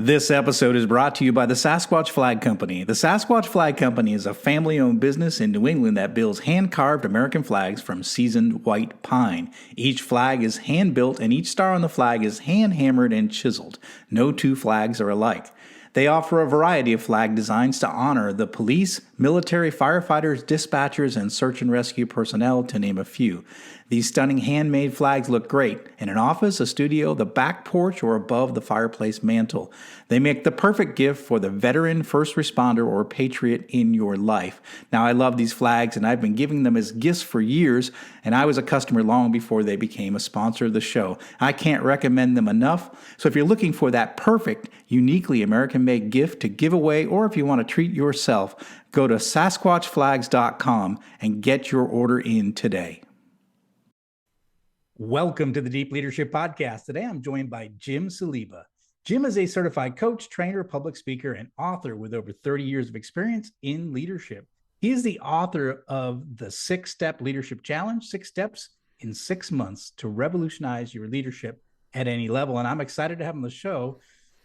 This episode is brought to you by the Sasquatch Flag Company. The Sasquatch Flag Company is a family-owned business in New England that builds hand-carved American flags from seasoned white pine. Each flag is hand-built and each star on the flag is hand-hammered and chiseled. No two flags are alike. They offer a variety of flag designs to honor the police, military, firefighters, dispatchers, and search and rescue personnel, to name a few. These stunning handmade flags look great in an office, a studio, the back porch, or above the fireplace mantle. They make the perfect gift for the veteran, first responder, or patriot in your life. Now, I love these flags, and I've been giving them as gifts for years, and I was a customer long before they became a sponsor of the show. I can't recommend them enough. So if you're looking for that perfect, uniquely American-made gift to give away, or if you want to treat yourself, go to SasquatchFlags.com and get your order in today. Welcome to the Deep Leadership Podcast. Today I'm joined by Jim Saliba. Jim is a certified coach, trainer, public speaker, and author with over 30 years of experience in leadership. He is the author of the 6-Step Leadership Challenge, 6 Steps in 6 Months to Revolutionize Your Leadership at Any Level. And I'm excited to have him on the show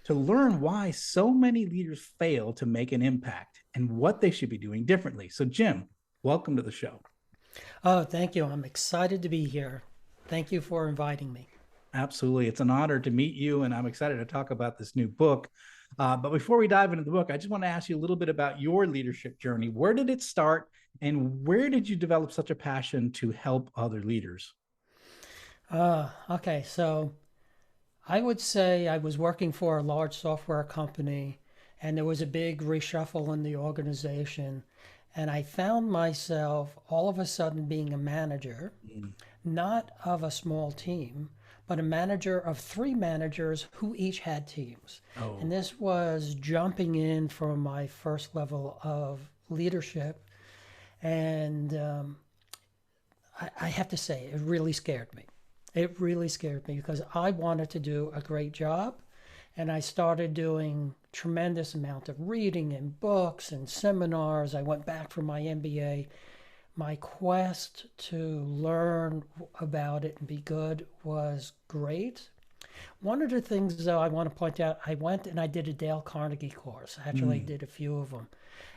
to learn why so many leaders fail to make an impact and what they should be doing differently. So Jim, welcome to the show. Oh, thank you. I'm excited to be here. Thank you for inviting me. Absolutely. It's an honor to meet you, and I'm excited to talk about this new book. But before we dive into the book, I just want to ask you a little bit about your leadership journey. Where did it start, and where did you develop such a passion to help other leaders? Okay, so I would say I was working for a large software company, and there was a big reshuffle in the organization. And I found myself all of a sudden being a manager, not of a small team, but a manager of 3 managers who each had teams. Oh. And this was jumping in for my first level of leadership. And I have to say, it really scared me. It really scared me because I wanted to do a great job. And I started doing tremendous amount of reading and books and seminars. I went back for my MBA. My quest to learn about it and be good was great. One of the things, though, I want to point out, I went and I did a Dale Carnegie course. I actually did a few of them.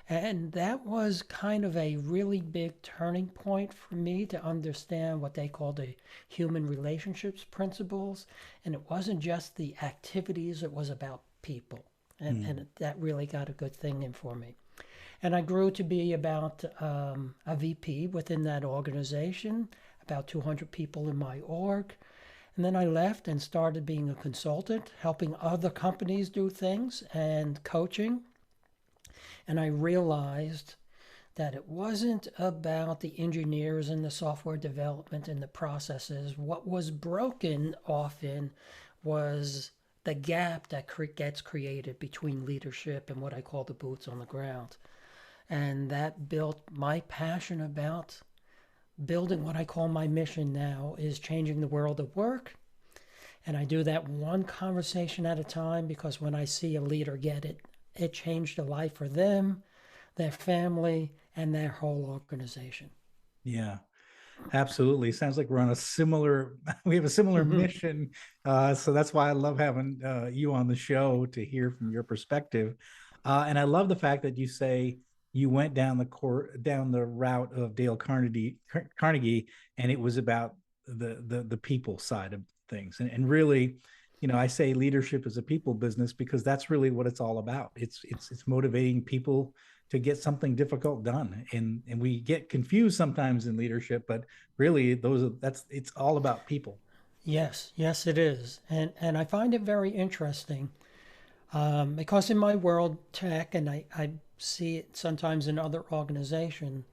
And that was kind of a really big turning point for me to understand what they call the human relationships principles. And it wasn't just the activities, it was about people. And that really got a good thing in for me. And I grew to be about a VP within that organization, about 200 people in my org. And then I left and started being a consultant, helping other companies do things and coaching. And I realized that it wasn't about the engineers and the software development and the processes. What was broken often was the gap that gets created between leadership and what I call the boots on the ground. And that built my passion about building what I call my mission now is changing the world of work. And I do that one conversation at a time because when I see a leader get it, it changed a life for them, their family, and their whole organization. Yeah, absolutely. Sounds like we have a similar mission. So that's why I love having you on the show to hear from your perspective. And I love the fact that you say you went down the route of Dale Carnegie, and it was about the people side of things. And really, I say leadership is a people business because that's really what it's all about. It's motivating people to get something difficult done. And we get confused sometimes in leadership, but really it's all about people. Yes, it is. And I find it very interesting because in my world, tech, and I see it sometimes in other organizations,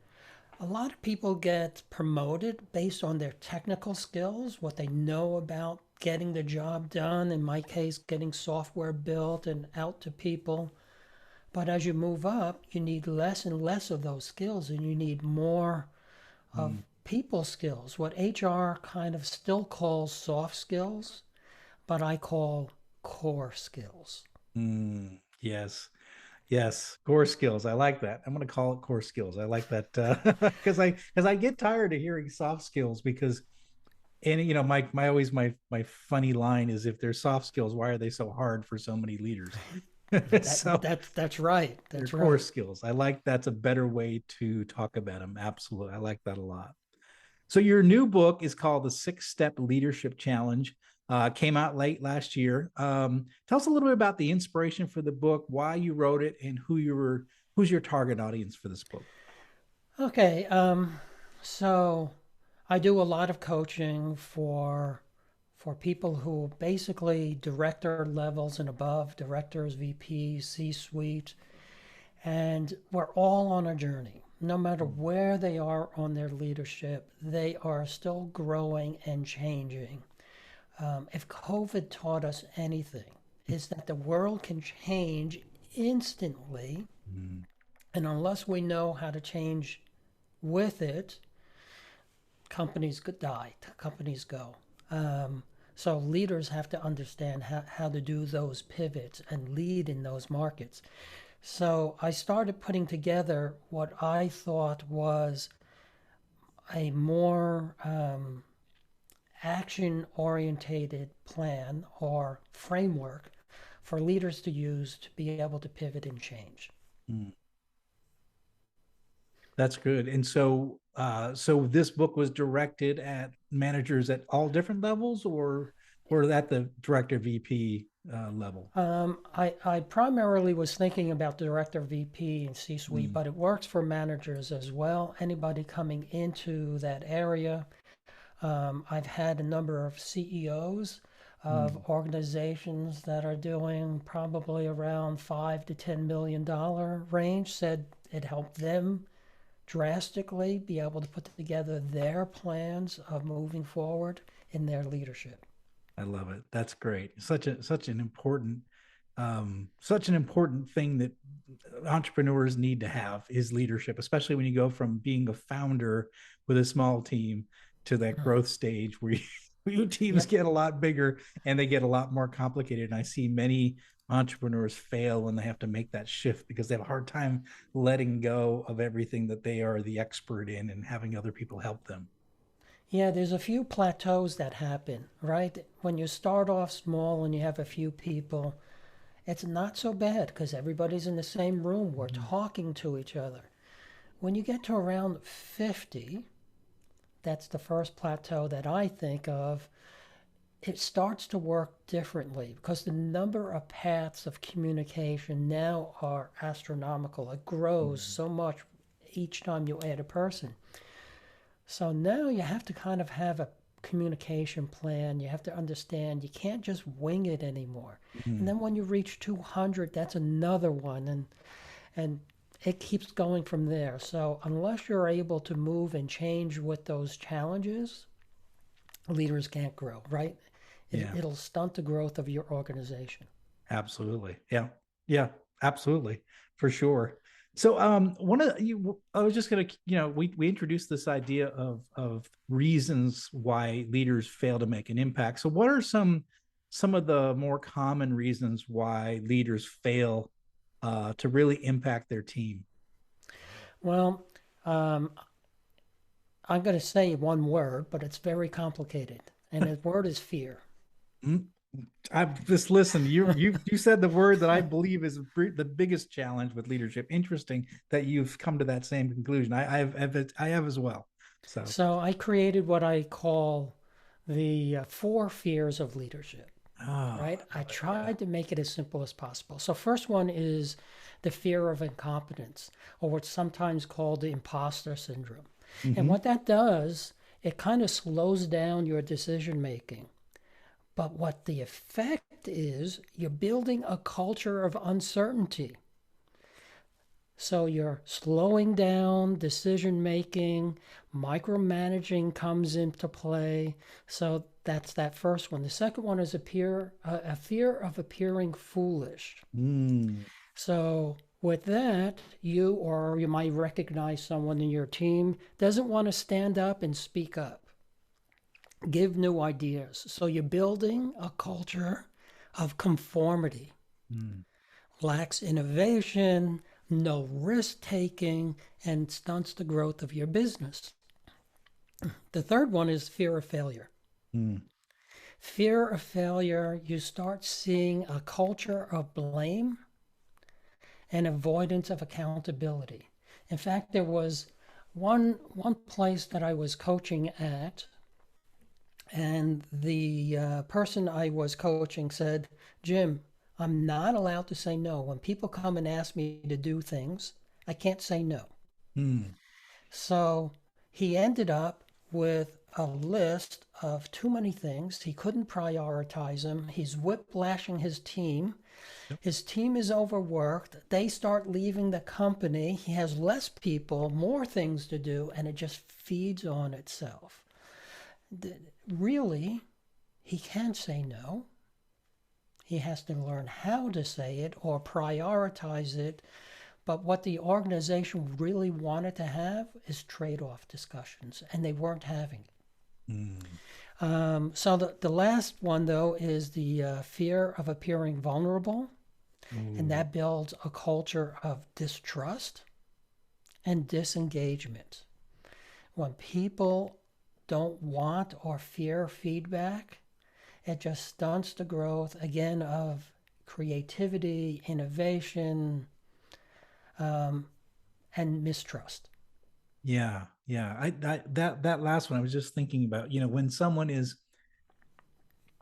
a lot of people get promoted based on their technical skills, what they know about getting the job done, in my case, getting software built and out to people. But as you move up, you need less and less of those skills, and you need more of people skills, what HR kind of still calls soft skills, but I call core skills. Yes. Yes, core skills. I like that. I'm going to call it core skills. I like that because I get tired of hearing soft skills because And my funny line is, if they're soft skills, why are they so hard for so many leaders? So That's right. they're That's core right. skills. I like, that's a better way to talk about them. Absolutely. I like that a lot. So your new book is called The Six-Step Leadership Challenge. Came out late last year. Tell us a little bit about the inspiration for the book, why you wrote it, and who's your target audience for this book. Okay. So I do a lot of coaching for people who basically director levels and above, directors, VPs, C-suite, and we're all on a journey. No matter where they are on their leadership, they are still growing and changing. If COVID taught us anything, is that the world can change instantly, Mm, and unless we know how to change with it, companies could die, companies go. So leaders have to understand how to do those pivots and lead in those markets. So I started putting together what I thought was a more action orientated plan or framework for leaders to use to be able to pivot and change. mm. That's good. And so this book was directed at managers at all different levels, or at the director VP level. I primarily was thinking about director, VP, and C suite, Mm, but it works for managers as well. Anybody coming into that area. I've had a number of CEOs of mm. organizations that are doing probably around $5 to $10 million range said it helped them drastically be able to put together their plans of moving forward in their leadership. I love it. That's great. Such an important thing that entrepreneurs need to have is leadership, especially when you go from being a founder with a small team to that growth stage where your teams Yep. get a lot bigger and they get a lot more complicated. And I see many entrepreneurs fail when they have to make that shift because they have a hard time letting go of everything that they are the expert in and having other people help them. Yeah, there's a few plateaus that happen, right? When you start off small and you have a few people, it's not so bad because everybody's in the same room. We're Mhm. talking to each other. When you get to around 50, that's the first plateau that I think of. It starts to work differently because the number of paths of communication now are astronomical. It grows Mhm. so much each time you add a person. So now you have to kind of have a communication plan. You have to understand you can't just wing it anymore. And Mhm. then when you reach 200, that's another one. And it keeps going from there. So unless you're able to move and change with those challenges, leaders can't grow, right? Yeah. It'll stunt the growth of your organization. Absolutely. Yeah. Yeah, absolutely. For sure. So one of you I was just gonna, we introduced this idea of reasons why leaders fail to make an impact. So what are some of the more common reasons why leaders fail to really impact their team? Well, um, I'm going to say one word, but it's very complicated. And the word is fear. Mm, I've just listened. You said the word that I believe is the biggest challenge with leadership. Interesting that you've come to that same conclusion. I have as well. So, So I created what I call the four fears of leadership, oh, right? I I love it. Yeah. tried to make it as simple as possible. So, first one is the fear of incompetence, or what's sometimes called the imposter syndrome. And Hmm. what that does, it kind of slows down your decision making. But what the effect is, you're building a culture of uncertainty. So you're slowing down decision making, micromanaging comes into play. So that's that first one. The second one is a fear of appearing foolish. Mm, So with that, you or you might recognize someone in your team doesn't want to stand up and speak up, give new ideas. So you're building a culture of conformity, mm. lacks innovation, no risk taking, and stunts the growth of your business. The third one is fear of failure. Mm. Fear of failure, you start seeing a culture of blame and avoidance of accountability. In fact, there was one place that I was coaching at, and the person I was coaching said, Jim, I'm not allowed to say no. When people come and ask me to do things, I can't say no. Mm. So he ended up with a list of too many things. He couldn't prioritize them. He's whiplashing his team. Yep. His team is overworked. They start leaving the company. He has less people, more things to do, and it just feeds on itself. Really, he can't say no. He has to learn how to say it or prioritize it. But what the organization really wanted to have is trade-off discussions, and they weren't having it. Mm. So the last one, though, is the fear of appearing vulnerable, and Ooh. that builds a culture of distrust and disengagement. When people don't want or fear feedback, it just stunts the growth, again, of creativity, innovation, and mistrust. Yeah, yeah. That last one I was just thinking about, when someone is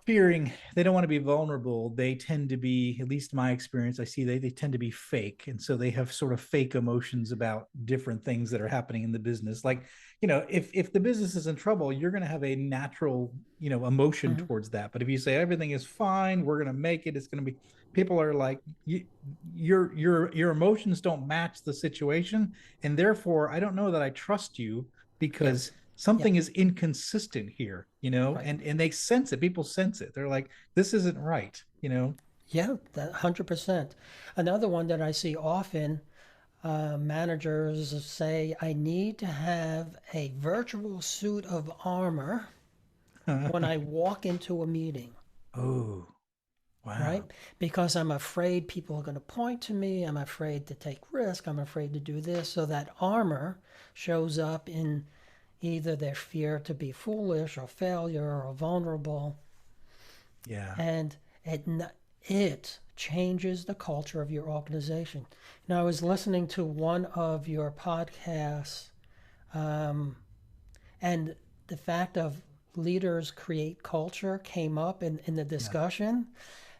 fearing, they don't want to be vulnerable, they tend to be, at least in my experience, I see they tend to be fake, and so they have sort of fake emotions about different things that are happening in the business. Like, if the business is in trouble, you're going to have a natural, emotion Mm-hmm. towards that. But if you say everything is fine, we're going to make it, it's going to be, people are like, your emotions don't match the situation, and therefore I don't know that I trust you, Yeah, because yeah, something is inconsistent here, right. and they sense it. People sense it. They're like, this isn't right. Yeah, that 100%. Another one that I see often, managers say, I need to have a virtual suit of armor when I walk into a meeting, Oh, right? wow. Because I'm afraid people are going to point to me. I'm afraid to take risk. I'm afraid to do this. So that armor shows up in either their fear to be foolish or failure or vulnerable. Yeah. And it, it changes the culture of your organization. Now, I was listening to one of your podcasts, um, and the fact of leaders create culture came up in the Yeah. discussion.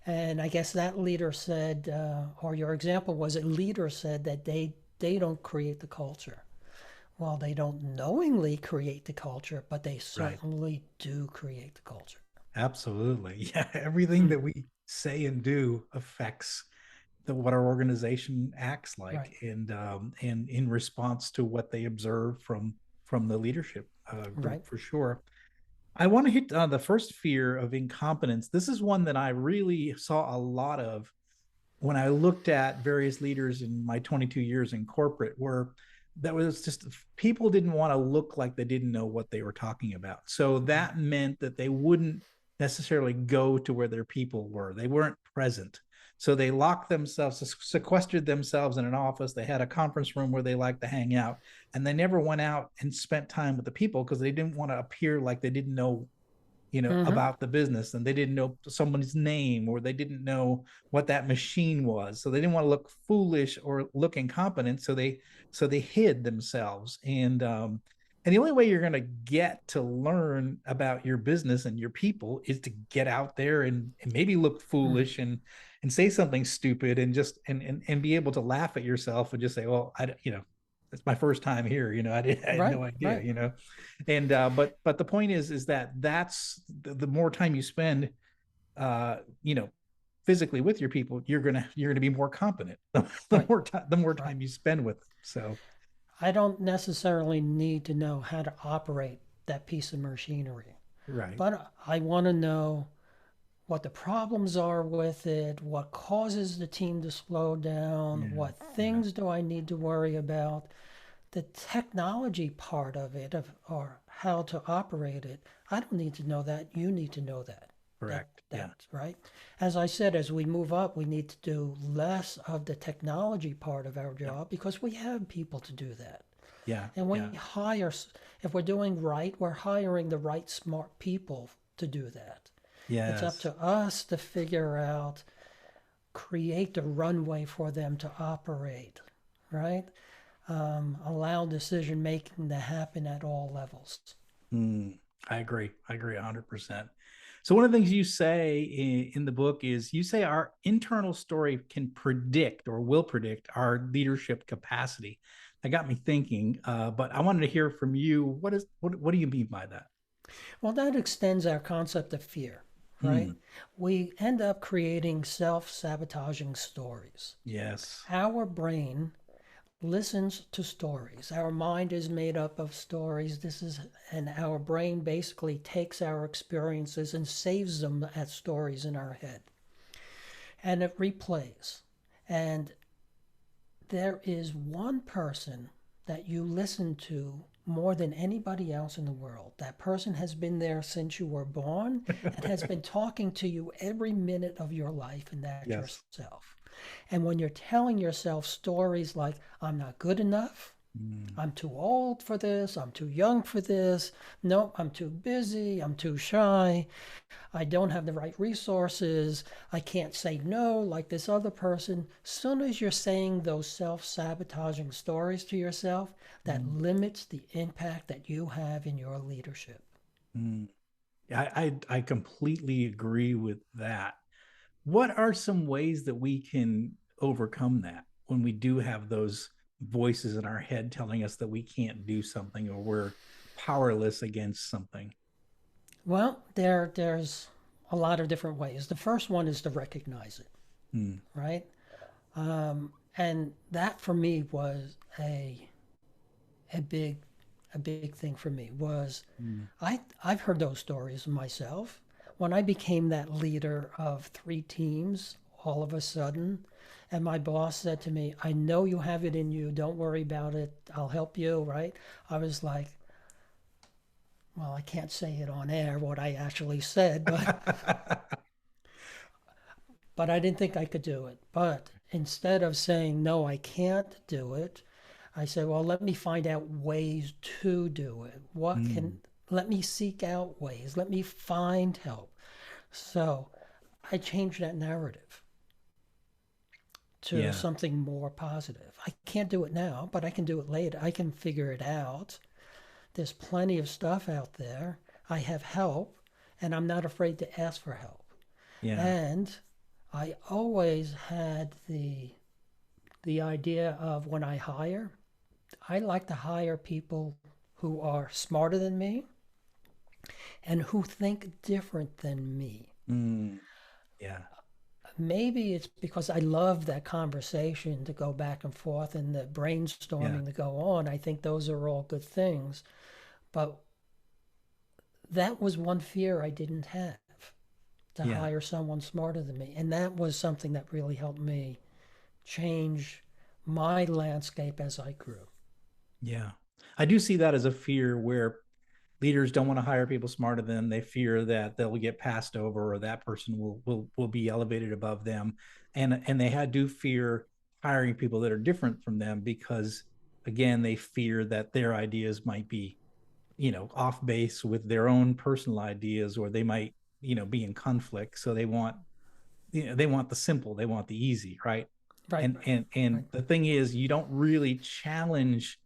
And I guess that leader said, or your example was a leader said that they don't create the culture. Well, they don't knowingly create the culture, but they Right. certainly do create the culture. Absolutely. Yeah. Everything Mm, that we say and do affects what our organization acts right, like, and in response to what they observe from the leadership group, right. for sure. I want to hit the first fear of incompetence. This is one that I really saw a lot of when I looked at various leaders in my 22 years in corporate, where that was just, people didn't want to look like they didn't know what they were talking about. So Mm, that meant that they wouldn't necessarily go to where their people were. They weren't present. So they locked themselves, sequestered themselves in an office. They had a conference room where they liked to hang out, and they never went out and spent time with the people because they didn't want to appear like they didn't know, mm-hmm, about the business, and they didn't know someone's name, or they didn't know what that machine was. So they didn't want to look foolish or look incompetent. So they hid themselves. And the only way you're going to get to learn about your business and your people is to get out there and maybe look mm, foolish and say something stupid, and just and be able to laugh at yourself and just say, well, it's my first time here. I had right, no idea. right, And but the point is that that's the more time you spend, uh you know physically with your people, you're gonna be more competent the right, more time the more right. time you spend with them. So I don't necessarily need to know how to operate that piece of machinery, right. but I want to know what the problems are with it, what causes the team to slow down, Yeah. what Yeah. things do I need to worry about, the technology part of it, or how to operate it. I don't need to know that. You need to know that. Correct. Yeah. That's right. As I said, as we move up, we need to do less of the technology part of our Yep. job because we have people to do that. Yeah. And we Yeah. hire, if we're doing right, we're hiring the right smart people to do that. It's up Yes. to us to figure out, create the runway for them to operate, right? Allow decision making to happen at all levels. Mm, I agree. I agree 100%. So one of the things you say in the book is you say our internal story can predict or will predict our leadership capacity. That got me thinking, but I wanted to hear from you. What do you mean by that? Well, that extends our concept of fear, right? Mm, We end up creating self sabotaging stories. yes. Our brain listens to stories. Our mind is made up of stories. And our brain basically takes our experiences and saves them as stories in our head. And it replays. And there is one person that you listen to more than anybody else in the world. That person has been there since you were born and has been talking to you every minute of your life, and that's Yes. yourself. And when you're telling yourself stories like, I'm not good enough, Mm, I'm too old for this, I'm too young for this, no, I'm too busy, I'm too shy, I don't have the right resources, I can't say no like this other person. Soon as you're saying those self-sabotaging stories to yourself, that mm, limits the impact that you have in your leadership. mm. I completely agree with that. What are some ways that we can overcome that when we do have those voices in our head telling us that we can't do something or we're powerless against something? Well, there's a lot of different ways. The first one is to recognize it, Mm, right? And that for me was a big a big thing for me was mm, I've heard those stories myself. When I became that leader of 3 teams all of a sudden, and my boss said to me, I know you have it in you, don't worry about it, I'll help you, right? I was like, well, I can't say it on air what I actually said, but I didn't think I could do it. But instead of saying no, I can't do it, I said, well, let me find out ways to do it. mm, Let me seek out ways, let me find help. So I changed that narrative to yeah, something more positive. I can't do it now, but I can do it later. I can figure it out. There's plenty of stuff out there. I have help, and I'm not afraid to ask for help. yeah, And I always had the idea of when I hire, I like to hire people who are smarter than me and who think different than me. mm, yeah, Maybe it's because I love that conversation to go back and forth and the yeah, brainstorming to go on. I think those are all good things. But that was one fear I didn't have, to yeah, hire someone smarter than me. And that was something that really helped me change my landscape as I grew. yeah. I do see that as a fear where leaders don't want to hire people smarter than them. They fear that they'll get passed over or that person will be elevated above them, and they do fear hiring people that are different from them because again they fear that their ideas might be off base with their own personal ideas or they might be in conflict. So they want the simple, they want the easy, right? Right, And right. the thing is, you don't really challenge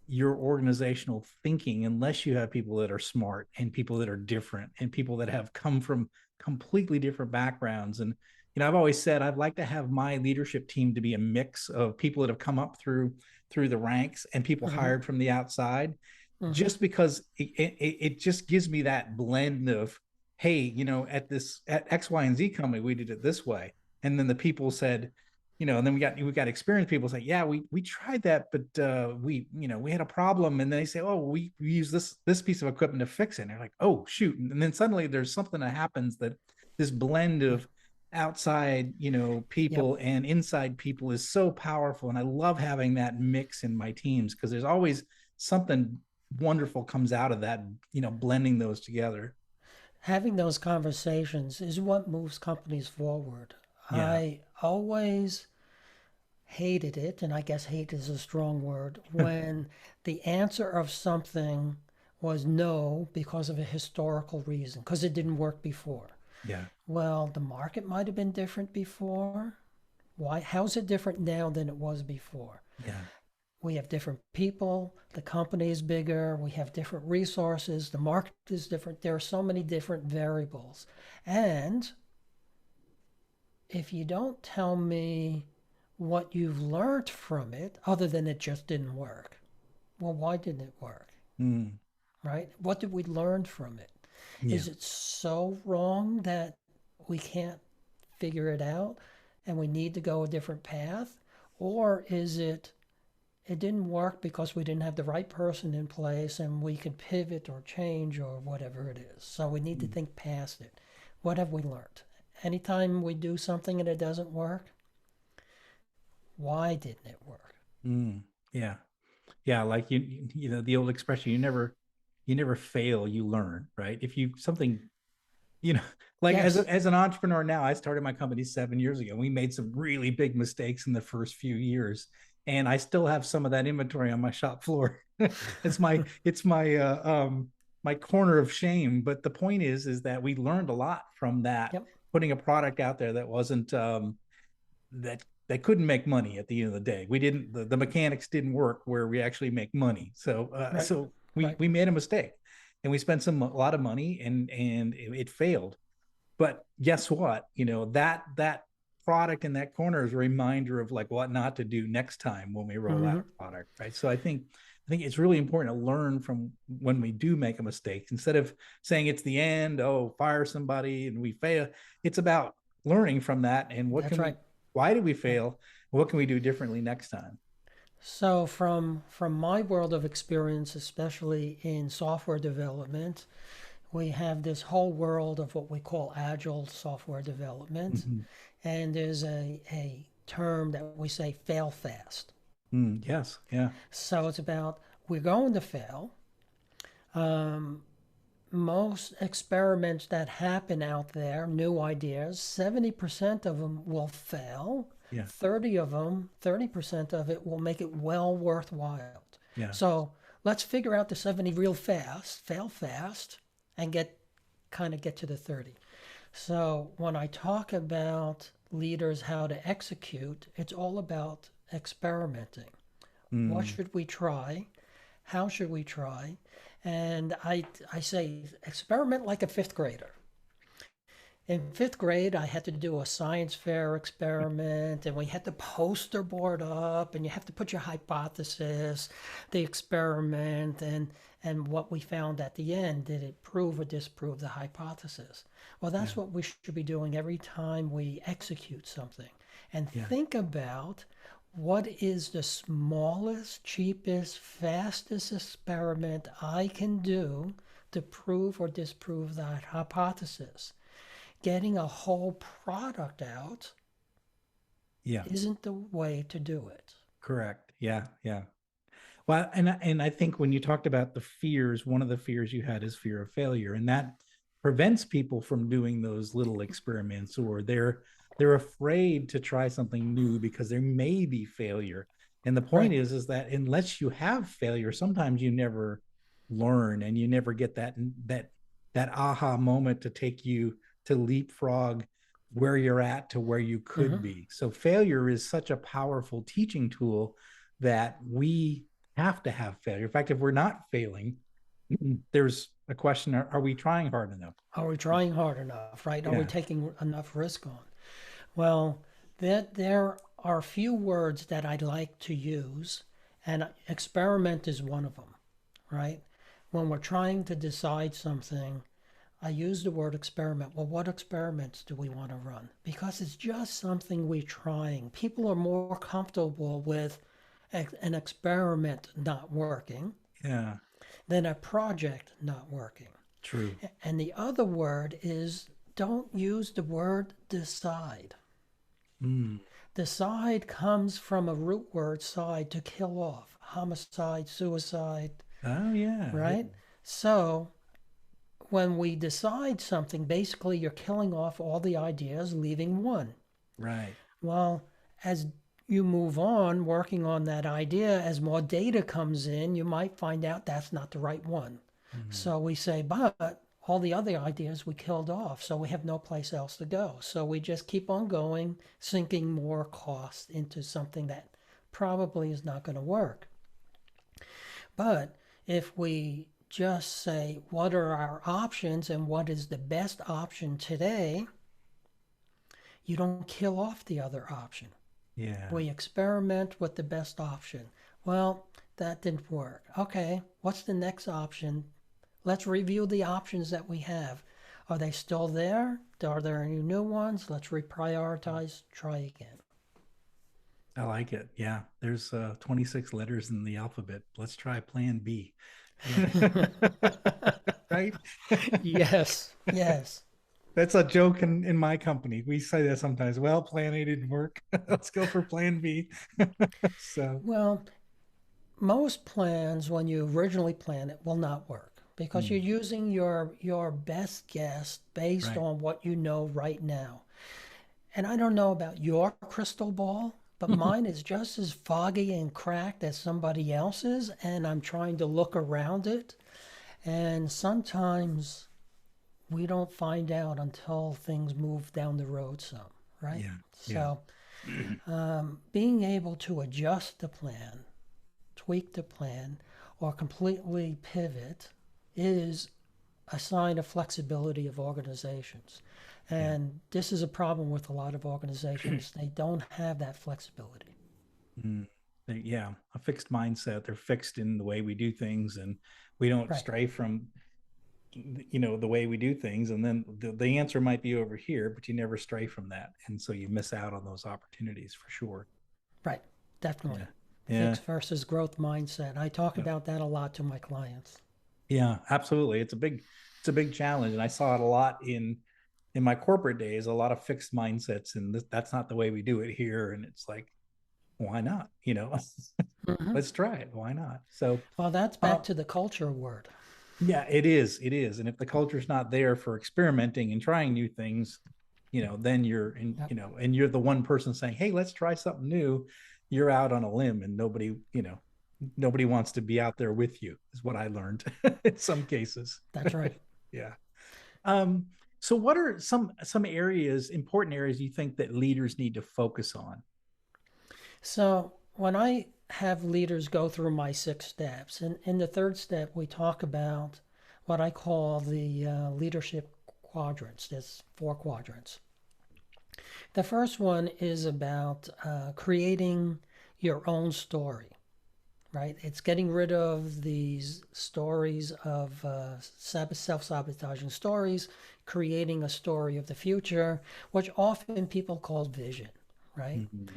your organizational thinking unless you have people that are smart and people that are different and people that have come from completely different backgrounds. And I've always said I'd like to have my leadership team to be a mix of people that have come up through the ranks and people Mm-hmm, hired from the outside, mm-hmm. just because it just gives me that blend of, hey, at X, Y, and Z company, we did it this way. And then the people said, and then we got experienced people say, yeah, we tried that, but we had a problem. And then they say, oh, we use this piece of equipment to fix it. And they're like, oh shoot. And then suddenly there's something that happens, that this blend Yeah. of outside, Yep. people and inside people is so powerful. And I love having that mix in my teams because there's always something wonderful comes out of that, blending those together. Having those conversations is what moves companies forward. Yeah. I always hated it, and I guess hate is a strong word, when the answer of something was no because of a historical reason, because it didn't work before. Yeah. Well, the market might have been different before. Why? How's it different now than it was before? Yeah. We have different people, the company is bigger, we have different resources, the market is different. There are so many different variables. And if you don't tell me what you've learned from it, other than it just didn't work, well, why didn't it work? Mm. Right? What did we learn from it? Yeah. Is it so wrong that we can't figure it out and we need to go a different path? Or is it didn't work because we didn't have the right person in place and we could pivot or change or whatever it is? So we need to Mm. think past it. What have we learned? Anytime we do something and it doesn't work, why didn't it work? Mm. Yeah. Yeah, like you know the old expression, you never fail, you learn, right? If you something, you know, like Yes. as an entrepreneur now, I started my company 7 years ago. We made some really big mistakes in the first few years, and I still have some of that inventory on my shop floor. It's my corner of shame. But the point is that we learned a lot from that, Yep. putting a product out there that wasn't that couldn't make money at the end of the day. We didn't the mechanics didn't work where we actually make money. So Right. Right. we made a mistake, and we spent a lot of money, and it failed. But guess what? You know, that product in that corner is a reminder of like what not to do next time when we roll out Mm-hmm. a product, right? So I think it's really important to learn from when we do make a mistake instead of saying it's the end, oh, fire somebody and we fail. It's about learning from that and what That's can we right. why did we Yeah. fail? What can we do differently next time? So from my world of experience, especially in software development, we have this whole world of what we call agile software development. Mm-hmm. And there's a term that we say fail fast. Yes, yeah, So it's about we're going to fail. Most experiments that happen out there, new ideas, 70% of them will fail. yeah, 30 of them, 30% of it will make it well worthwhile. yeah, So let's figure out the 70 real fast, fail fast, and get to the 30. So when I talk about leaders how to execute, it's all about experimenting. What mm, should we try? How should we try? And I say experiment like a fifth grader. In fifth grade, I had to do a science fair experiment, and we had the poster board up, and you have to put your hypothesis, the experiment, and what we found at the end. Did it prove or disprove the hypothesis? Well, yeah, that's what we should be doing every time we execute something. And yeah, think about what is the smallest, cheapest, fastest experiment I can do to prove or disprove that hypothesis. Getting a whole product out yeah. isn't the way to do it. Correct. Yeah, yeah. Well, and I think when you talked about the fears, one of the fears you had is fear of failure, and that prevents people from doing those little experiments, or they're afraid to try something new because there may be failure. And the point Right. is that unless you have failure, sometimes you never learn and you never get that aha moment to take you to leapfrog where you're at to where you could Mm-hmm. be. So failure is such a powerful teaching tool that we have to have failure. In fact, if we're not failing, there's a question: are we trying hard enough? Are we trying hard enough? Right? Are we Yeah, taking enough risk on? Well, there are a few words that I like to use, and experiment is one of them. Right? When we're trying to decide something, I use the word experiment. Well, what experiments do we want to run? Because it's just something we're trying. People are more comfortable with an experiment not working yeah, than a project not working. true. And the other word is don't use the word decide. Mm. Decide comes from a root word side, to kill off, homicide, suicide, Oh yeah, yeah, right? So when we decide something, basically you're killing off all the ideas, leaving one. right. Well, as you move on working on that idea, as more data comes in, you might find out that's not the right one. Mm. So we say, but all the other ideas we killed off, so we have no place else to go. So we just keep on going, sinking more cost into something that probably is not going to work. But if we just say, what are our options and what is the best option today, you don't kill off the other option. Yeah. We experiment with the best option. Well, that didn't work. Okay, what's the next option? Let's review the options that we have. Are they still there? Are there any new ones? Let's reprioritize, try again. I like it. Yeah. There's 26 letters in the alphabet. Let's try plan B. Right? Yes, yes. That's a joke in my company. We say that sometimes. Well, plan A didn't work. Let's go for plan B. So, Well, most plans, when you originally plan it, will not work because you're mm, using your best guess based right. on what you know right now. And I don't know about your crystal ball, but mine is just as foggy and cracked as somebody else's, and I'm trying to look around it. And sometimes we don't find out until things move down the road some, right? Yeah. Yeah. So being able to adjust the plan, tweak the plan, or completely pivot is a sign of flexibility of organizations. Yeah. And this is a problem with a lot of organizations. They don't have that flexibility. Mm. Yeah, a fixed mindset. They're fixed in the way we do things, and we don't Right, stray from the way we do things. And then the answer might be over here, but you never stray from that, and so you miss out on those opportunities for sure. right, Yeah. definitely. Yeah. Fixed versus growth mindset. I talk Yeah. about that a lot to my clients. Yeah, absolutely. It's a big challenge, and I saw it a lot in my corporate days. A lot of fixed mindsets, and that's not the way we do it here. And it's like, why not? Hmm. Let's try it. Why not? So, Well, that's uh, back to the culture word. yeah, it is. It is. And if the culture's not there for experimenting and trying new things, then Yep, and you're the one person saying, "Hey, let's try something new." You're out on a limb, and nobody wants to be out there with you. Is what I learned in some cases. that's right. Yeah. Um, so what are some areas, important areas you think that leaders need to focus on? So when I have leaders go through my 6 steps, and in the third step, we talk about what I call the leadership quadrants. There's 4 quadrants. The first one is about creating your own story, right? It's getting rid of these stories of self-sabotaging stories, creating a story of the future, which often people call vision, right? Mhm.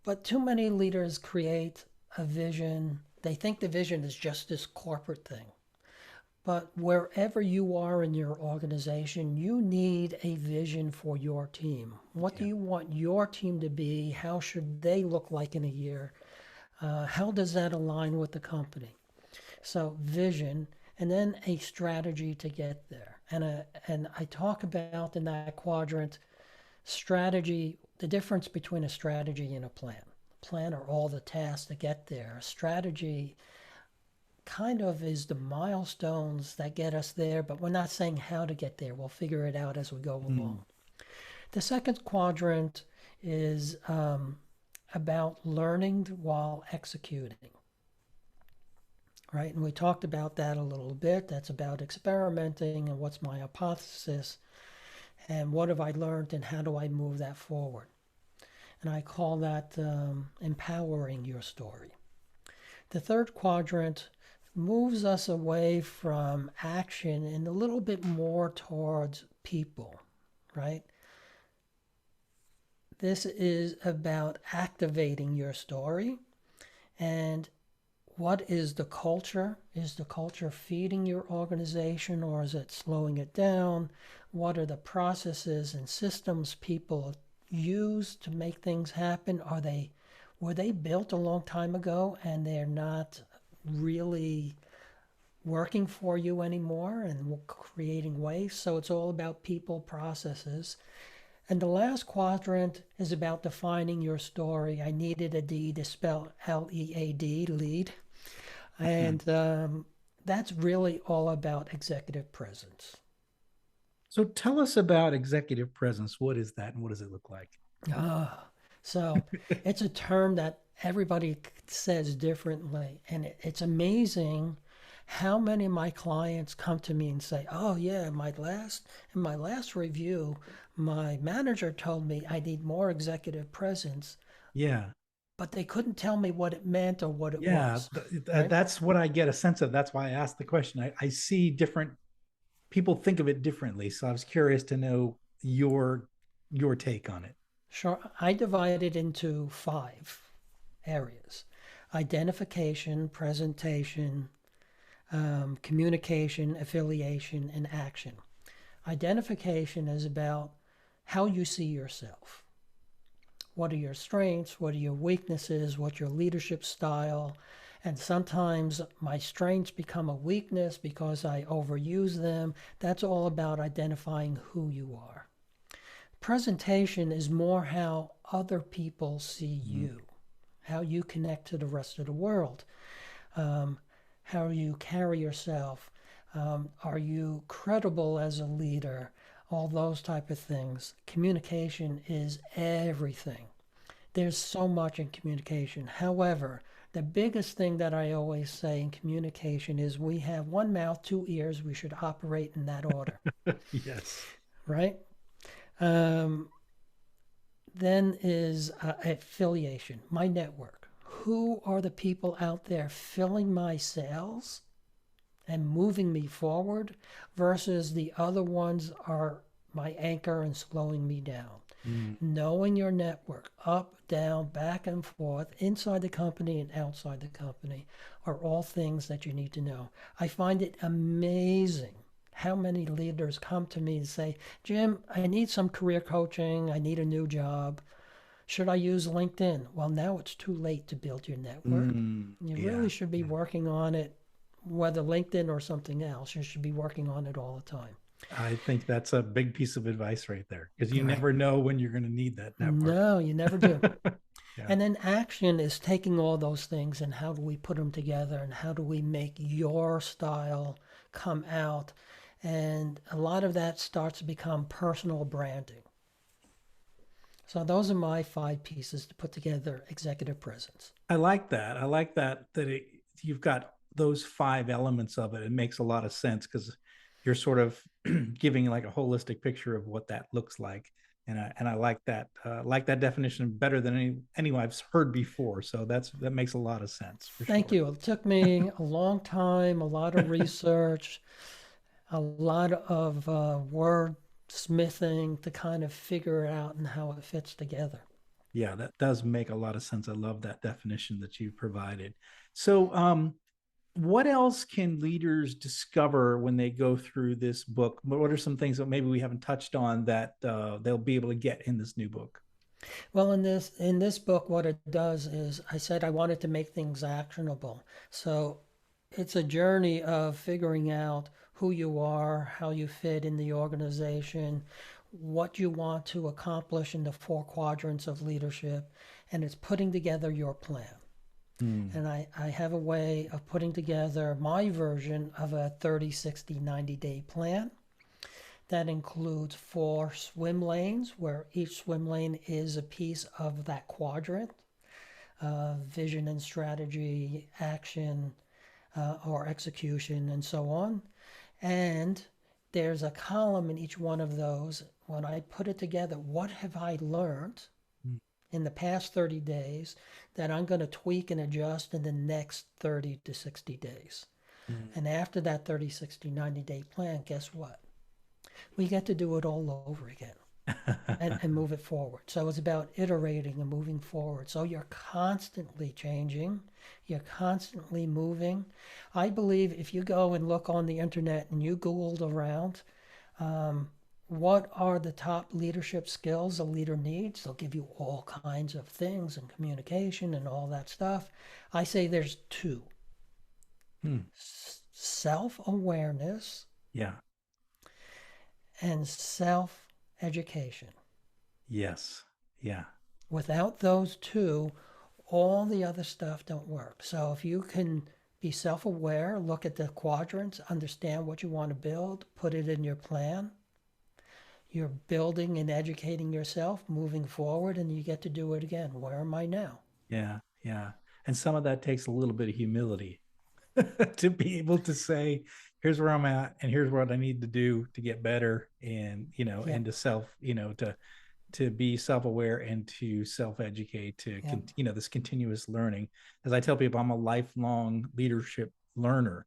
But too many leaders create a vision. They think the vision is just this corporate thing. But wherever you are in your organization, you need a vision for your team. What do Yeah. you want your team to be? How should they look like in a year? How does that align with the company? So, vision, and then a strategy to get there. And I talk about in that quadrant strategy, the difference between a strategy and a plan. Plan are all the tasks to get there. A strategy kind of is the milestones that get us there, but we're not saying how to get there. We'll figure it out as we go Mm. along. The second quadrant is about learning while executing, right? And we talked about that a little bit. That's about experimenting and what's my hypothesis and what have I learned and how do I move that forward. And I call that empowering your story. The third quadrant moves us away from action and a little bit more towards people, right? This is about activating your story and what is the culture? Is the culture feeding your organization or is it slowing it down? What are the processes and systems people use to make things happen? Were they built a long time ago and they're not really working for you anymore and creating waste? So it's all about people, processes. And the last quadrant is about defining your story. I needed a D to spell LEAD, lead. And that's really all about executive presence. So tell us about executive presence. What is that and what does it look like? Ah, so it's a term that everybody says differently, and it's amazing how many of my clients come to me and say, "Oh yeah, in my last review, my manager told me I need more executive presence, Yeah. but they couldn't tell me what it meant or what it Yeah, was." Right? that's what I get a sense of. That's why I asked the question. I see different people think of it differently. So I was curious to know your take on it. Sure. I divide it into five areas: identification, presentation, communication, affiliation, and action. Identification is about how you see yourself. What are your strengths? What are your weaknesses? What's your leadership style? And sometimes my strengths become a weakness because I overuse them. That's all about identifying who you are. Presentation is more how other people see Mm. you, how you connect to the rest of the world, um, how you carry yourself. Are you credible as a leader? All those type of things. Communication is everything. There's so much in communication. However, the biggest thing that I always say in communication is we have one mouth, two ears. We should operate in that order, Yes. right? Um, then is affiliation, my network. Who are the people out there filling my sales and moving me forward versus the other ones are my anchor and slowing me down? Mm. Knowing your network, up, down, back and forth, inside the company and outside the company, are all things that you need to know. I find it amazing how many leaders come to me and say, "Jim, I need some career coaching. I need a new job. Should I use LinkedIn?" Well, now it's too late to build your network. Mm. You really Yeah. should be Yeah. working on it, whether LinkedIn or something else. You should be working on it all the time. I think that's a big piece of advice right there because you Right. never know when you're going to need that network. No, you never do. Yeah. And then action is taking all those things and how do we put them together and how do we make your style come out. And a lot of that starts to become personal branding. So those are my five pieces to put together executive presence. I like that. I like that you've got those five elements of it. It makes a lot of sense because you're sort of giving like a holistic picture of what that looks like. And I like that definition better than anyone I've heard before. So that makes a lot of sense for Thank sure. you. It took me a long time, a lot of research, a lot of word smithing to kind of figure it out and how it fits together. Yeah, that does make a lot of sense. I love that definition that you provided. So, what else can leaders discover when they go through this book? What are some things that maybe we haven't touched on that they'll be able to get in this new book? Well, in this book, what it does is I said I wanted to make things actionable. So it's a journey of figuring out who you are, how you fit in the organization, what you want to accomplish in the four quadrants of leadership, and it's putting together your plan. Hmm. And I have a way of putting together my version of a 30, 60, 90-day plan that includes four swim lanes, where each swim lane is a piece of that quadrant: vision and strategy, action, or execution, and so on. And there's a column in each one of those. When I put it together, what have I learned in the past 30 days that I'm going to tweak and adjust in the next 30 to 60 days? Hmm. And after that 30, 60, 90-day plan, guess what? We get to do it all over again and move it forward. So it's about iterating and moving forward. So you're constantly changing, you're constantly moving. I believe if you go and look on the internet and you Googled around, what are the top leadership skills a leader needs? They'll give you all kinds of things and communication and all that stuff. I say there's two: Hmm. self awareness Yeah. and self education. Yes. Yeah. Without those two, all the other stuff don't work. So if you can be self-aware, look at the quadrants, understand what you want to build, put it in your plan. You're building and educating yourself, moving forward, and you get to do it again. Where am I now? Yeah, yeah. And some of that takes a little bit of humility to be able to say, here's where I'm at and here's what I need to do to get better. And, Yep, and to to be self-aware and to self-educate, to, yep. this continuous learning. As I tell people, I'm a lifelong leadership learner.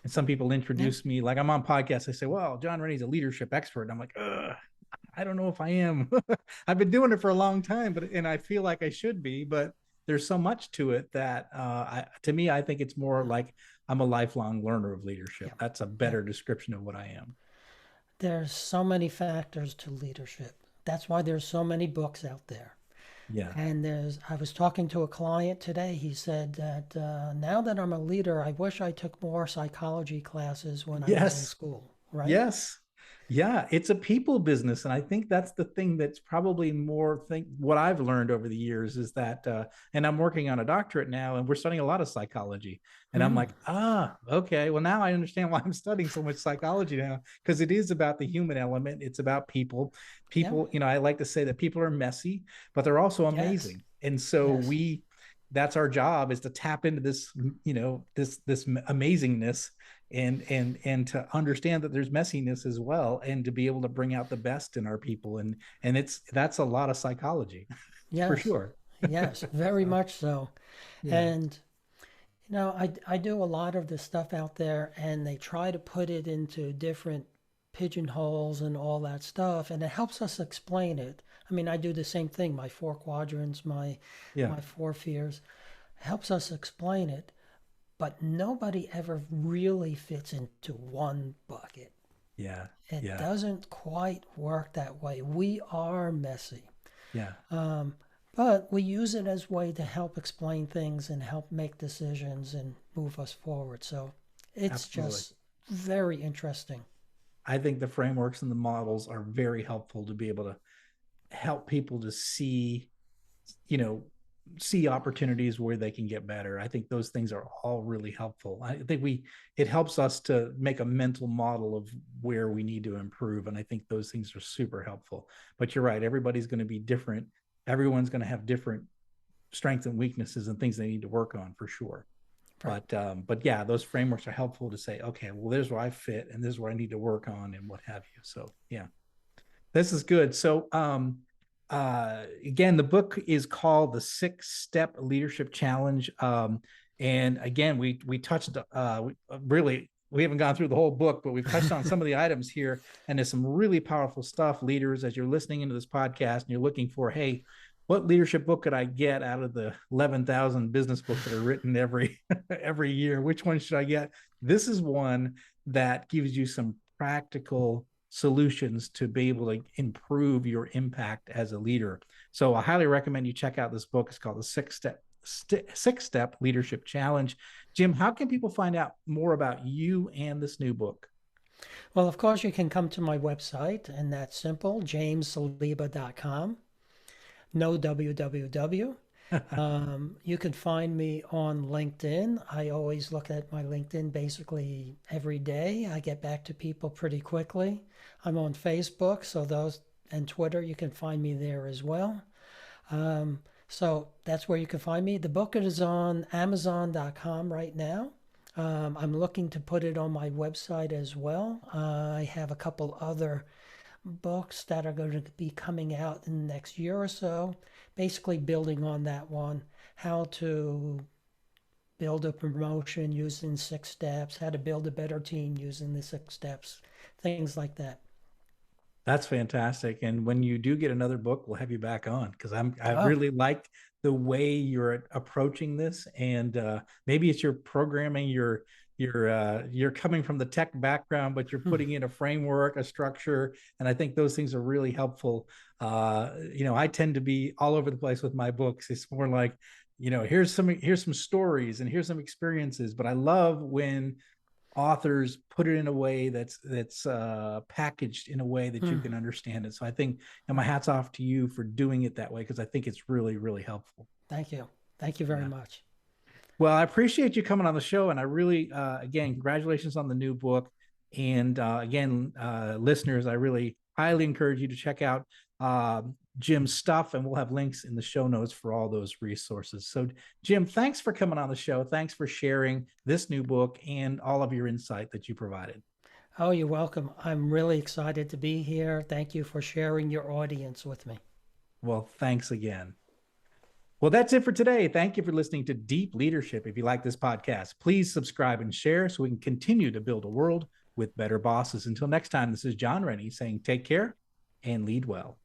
And some people Yeah, introduce me, like I'm on podcasts, they say, well, John Rennie's a leadership expert. And I'm like, I don't know if I am. I've been doing it for a long time, and I feel like I should be, but there's so much to it that to me, I think it's more like I'm a lifelong learner of leadership. yeah, That's a yeah. better description of what I am. There's so many factors to leadership. That's why there's so many books out there. Yeah. And I was talking to a client today. He said that now that I'm a leader, I wish I took more psychology classes when I was in Yes. school, right? Yes. Yeah, it's a people business. And I think that's the thing that's probably more what I've learned over the years is that and I'm working on a doctorate now and we're studying a lot of psychology. And I'm Mm, like, okay. Well, now I understand why I'm studying so much psychology now, because it is about the human element. It's about people. yeah. People, I like to say that people are messy, but they're also Yes. amazing. And so Yes. that's our job, is to tap into this, this amazingness, and to understand that there's messiness as well, and to be able to bring out the best in our people. And that's a lot of psychology for Yes. sure. Yes. Very So, much so. yeah. And I do a lot of this stuff out there, and they try to put it into different pigeonholes and all that stuff, and it helps us explain it. I mean, I do the same thing. My four quadrants, Yeah. my four fears, helps us explain it. But nobody ever really fits into one bucket. Yeah. It Yeah. doesn't quite work that way. We are messy. Yeah. But we use it as a way to help explain things and help make decisions and move us forward. So it's Absolutely. just very interesting. I think the frameworks and the models are very helpful to be able to help people to you know, see opportunities where they can get better. I think those things are all really helpful. I think it helps us to make a mental model of where we need to improve. And I think those things are super helpful. But you're right, everybody's going to be different. Everyone's going to have different strengths and weaknesses and things they need to work on for sure. Right. But yeah, those frameworks are helpful to say, okay, well, there's where I fit and this is where I need to work on and what have you. So yeah, this is good. So again, the book is called The 6-Step Leadership Challenge. And again, we touched really, we haven't gone through the whole book, but we've touched on some of the items here, and there's some really powerful stuff. Leaders, as you're listening into this podcast and you're looking for, hey, what leadership book could I get out of the 11,000 business books that are written every year? Which one should I get? This is one that gives you some practical solutions to be able to improve your impact as a leader. So I highly recommend you check out this book. It's called the Six Step Leadership Challenge. Jim, how can people find out more about you and this new book? Well, of course, you can come to my website, and that's simple, jamessaliba.com. No www. You can find me on LinkedIn. I always look at my LinkedIn basically every day. I get back to people pretty quickly. I'm on Facebook, and Twitter, you can find me there as well. So that's where you can find me. The book is on Amazon.com right now. I'm looking to put it on my website as well. I have a couple other books that are going to be coming out in the next year or so, basically building on that one, how to build a promotion using 6 steps, how to build a better team using the 6 steps, things like that. That's fantastic. And when you do get another book, we'll have you back on, because I Oh, really like the way you're approaching this. And maybe it's your programming, you're coming from the tech background, but you're hmm, putting in a framework, a structure, and I think those things are really helpful. I tend to be all over the place with my books. It's more like, here's some stories and here's some experiences, but I love when authors put it in a way that's packaged in a way that you hmm. can understand it. So I think, and my hat's off to you for doing it that way, because I think it's really, really helpful. Thank you. Thank you very Yeah. much. Well, I appreciate you coming on the show, and I really, again, congratulations on the new book. And again, listeners, I really highly encourage you to check out Jim's stuff, and we'll have links in the show notes for all those resources. So, Jim, thanks for coming on the show. Thanks for sharing this new book and all of your insight that you provided. Oh, you're welcome. I'm really excited to be here. Thank you for sharing your audience with me. Well, thanks again. Well, that's it for today. Thank you for listening to Deep Leadership. If you like this podcast, please subscribe and share so we can continue to build a world with better bosses. Until next time, this is John Rennie saying take care and lead well.